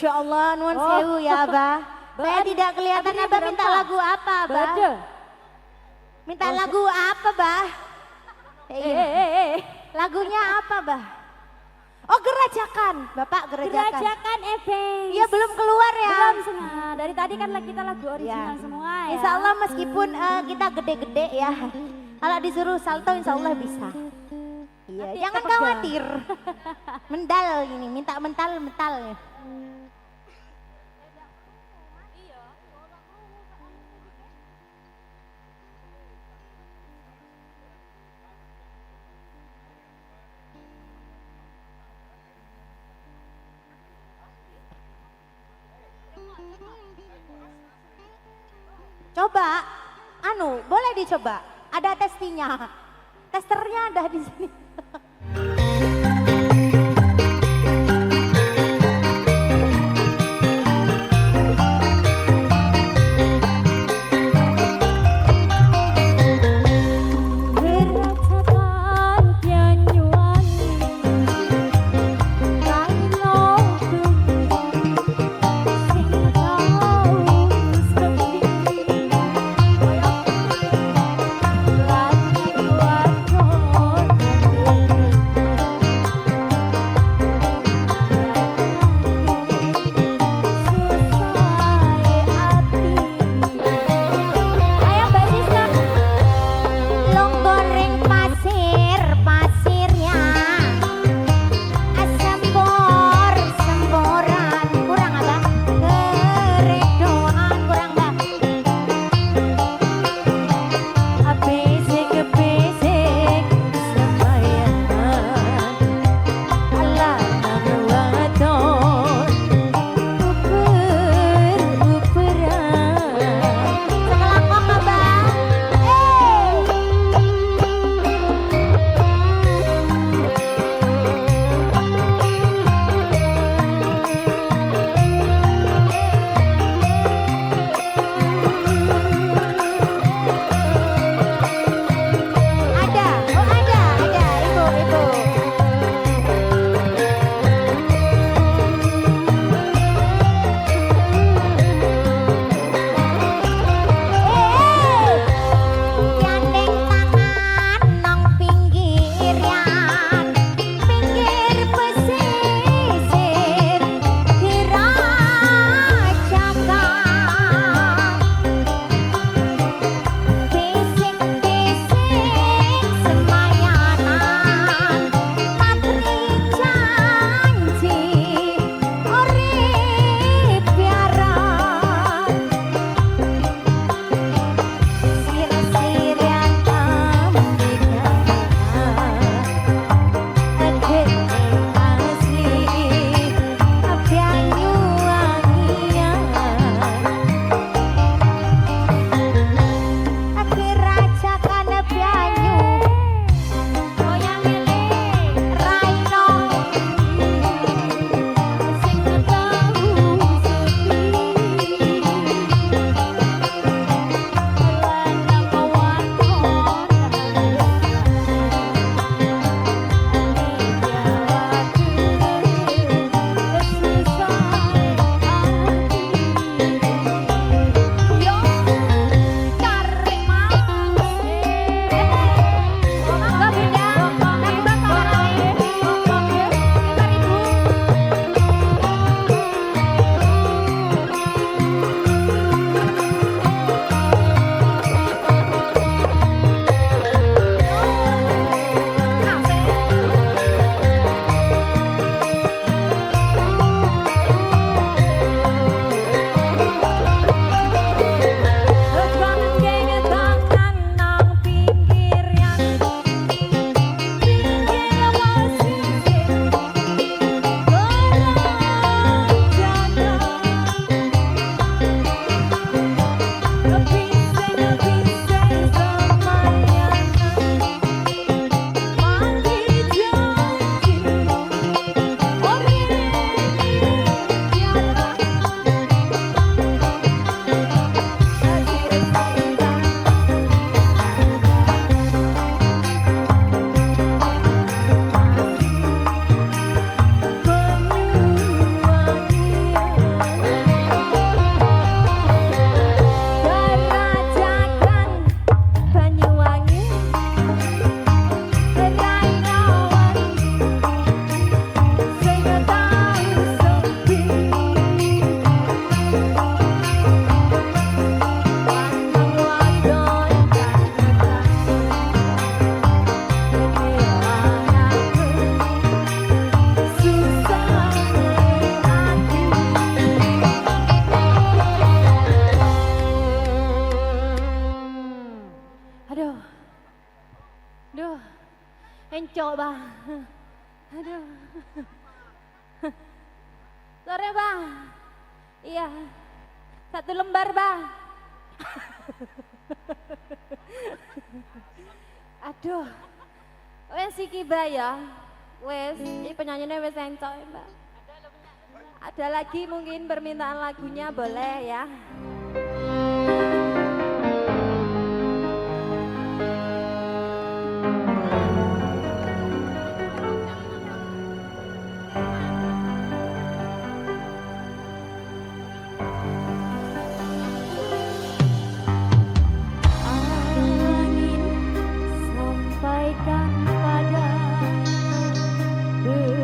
Masya Allah, nuan sewu ya Abah. Saya tidak kelihatan, Abah minta lagu apa Abah? Minta lagu apa Bah? Lagunya apa Bah? Oh Gerajakan, Bapak Gerajakan. Gerajakan Efeng. Iya belum keluar ya. Belum setengah. Dari tadi kan kita lagu original semua ya. Insya Allah meskipun kita gede-gede ya. Kalau disuruh salto insya Allah bisa. Iya, jangan khawatir. Mendal ini, minta mental-mental ya. Coba, boleh dicoba. Ada testinya, testernya ada di sini. Duh, encok bang. Aduh. Sore bang. Iya. 1 lembar bang. Aduh. Wes iki ya. Wes, ini penyanyinya wes encok mbak. Ada lagi mungkin permintaan lagunya boleh ya.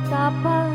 Betapa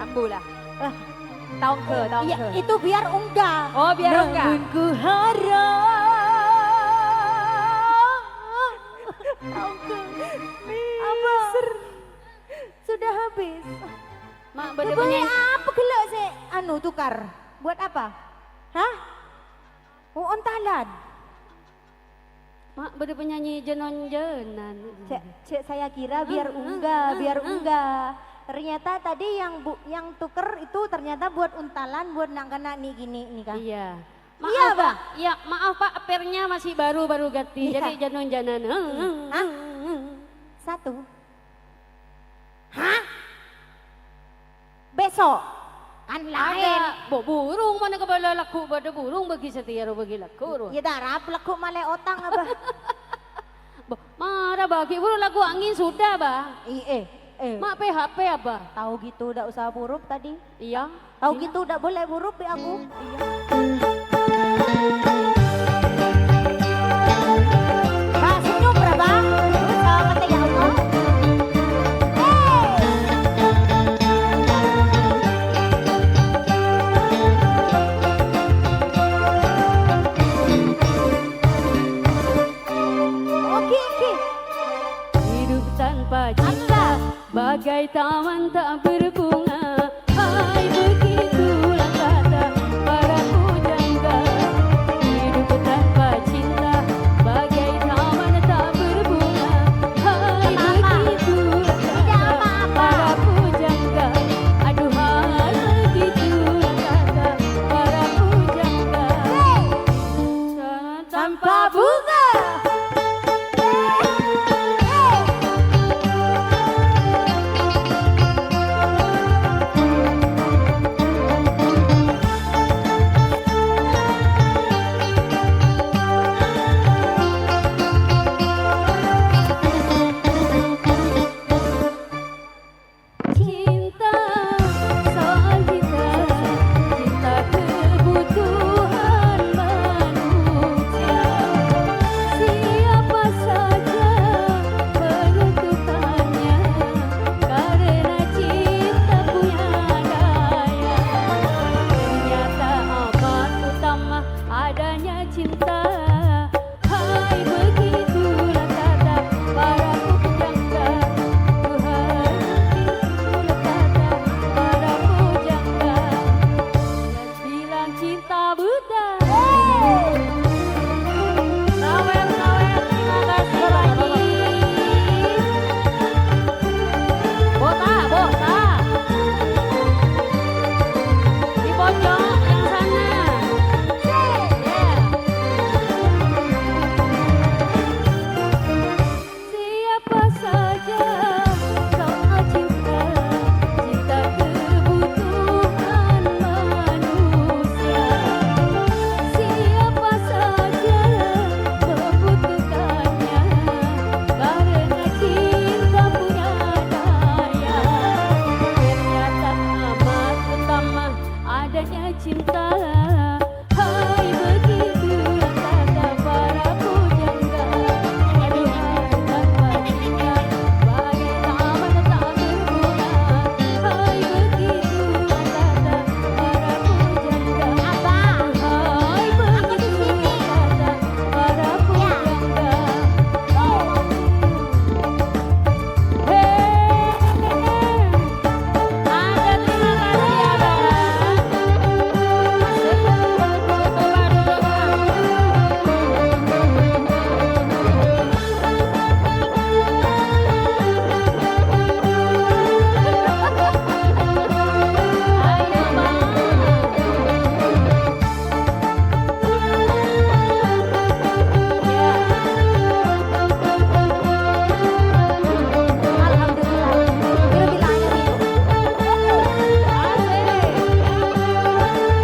Ambu lah. Tongke. Iya, itu biar unggah. Oh, biar unggah. Namun ku harap. Tongke. Apa? Sudah habis. Mak Ya bade boleh penyanyi. apa gelak sih anu tukar? Buat apa? Hah? Oh ontalan. Mak bade penyanyi jenon-jenan. Cek saya kira biar unggah. Ternyata tadi yang tuker itu ternyata buat untalan, buat nak kena nih gini nih kan. Iya. Iya, Maaf, Pak. Pak. Ya, maaf Pak, pernya masih baru ganti. Iya. Jadi jenon-jenan. Hah? Satu. Hah? Besok kan lain. Ada burung mana kepala laku pada burung bagi setia bagi laku. Ya darap laku male otang apa? Marah bagi burung lagu angin sudah bah. Mak PHP apa? Tahu gitu udah usaha buruk tadi. Iya. Tahu gitu udah boleh buruk ya aku. Bah, senyum berapa? Kata ya Allah. Oke. Hidup tanpa cinta bagai taman tak berbunga. Hai begitulah kata para pujangga. Hidup tanpa cinta bagai taman tak berbunga. Hai begitulah kata para pujangga. Aduhai begitulah kata para pujangga. Tanpa bunga. Cinta soal kita, cinta kebutuhan manusia. Siapa saja menentukannya, karena cinta punya daya. Ternyata amat utama adanya cinta. Hai begitulah kata para pujangga. Tuhan begitulah kata para pujangga. Bilang cinta buta. Sawer, terima kasih lagi. Bota. Di pojok yang sana. Siapa saja sama cinta, cinta kebutuhan manusia. Siapa saja membutuhkannya, karena cinta punya daya. Ternyata amat utama adanya cinta. Hai begitulah kata para pujangga. Aduhai tanpa cinta bagai taman tak berbunga. Hai begitulah kata para pujangga. Hai begitulah kata para pujangga.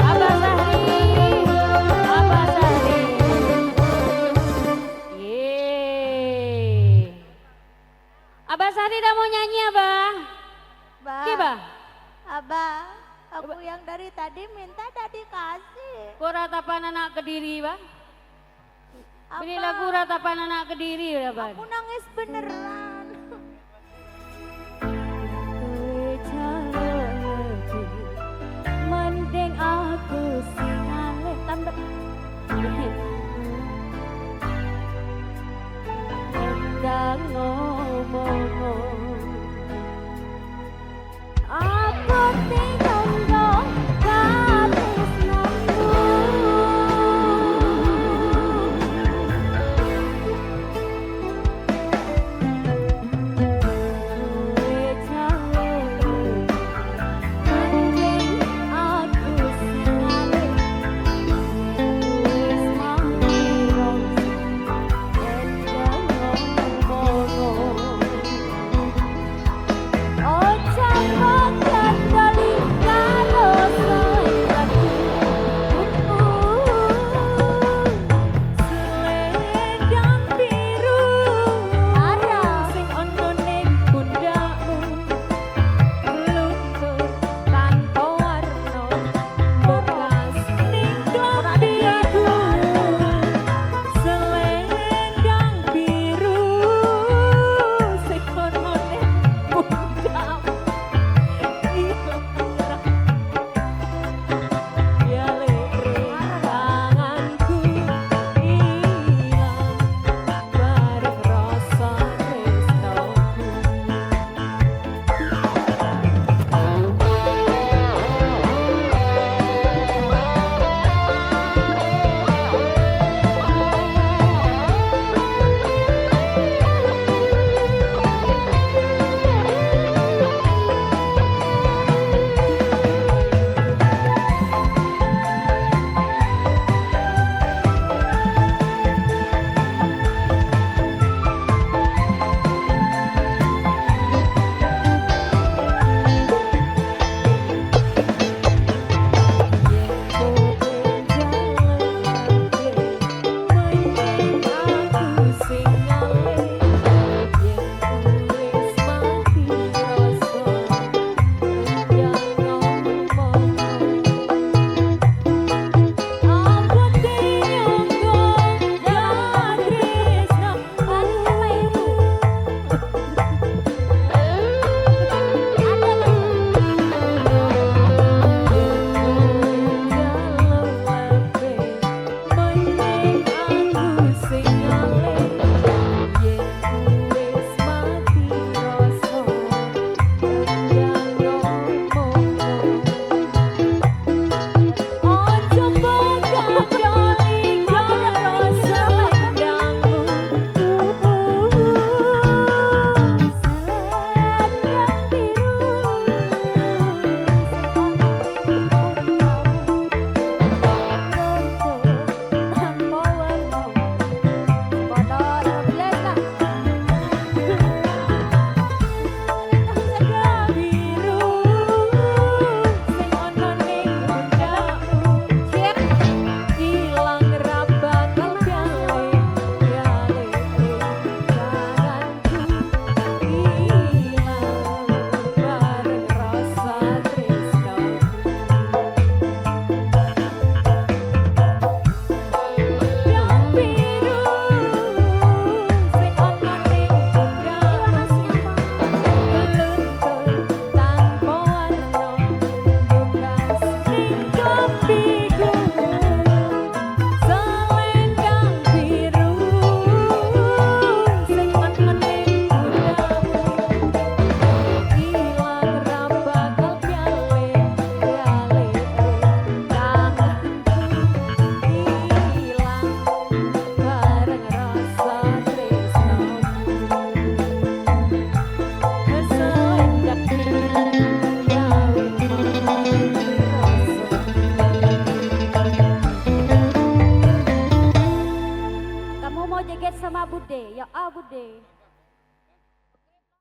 Ada terima kasih Abah Sari udah mau nyanyi Abah? Gimana? Abah, aku yang dari tadi minta tadi kasih. Kau ratapan anak Kediri Bang? Beli Abah, lagu ratapan anak Kediri ya Bang? aku nangis beneran.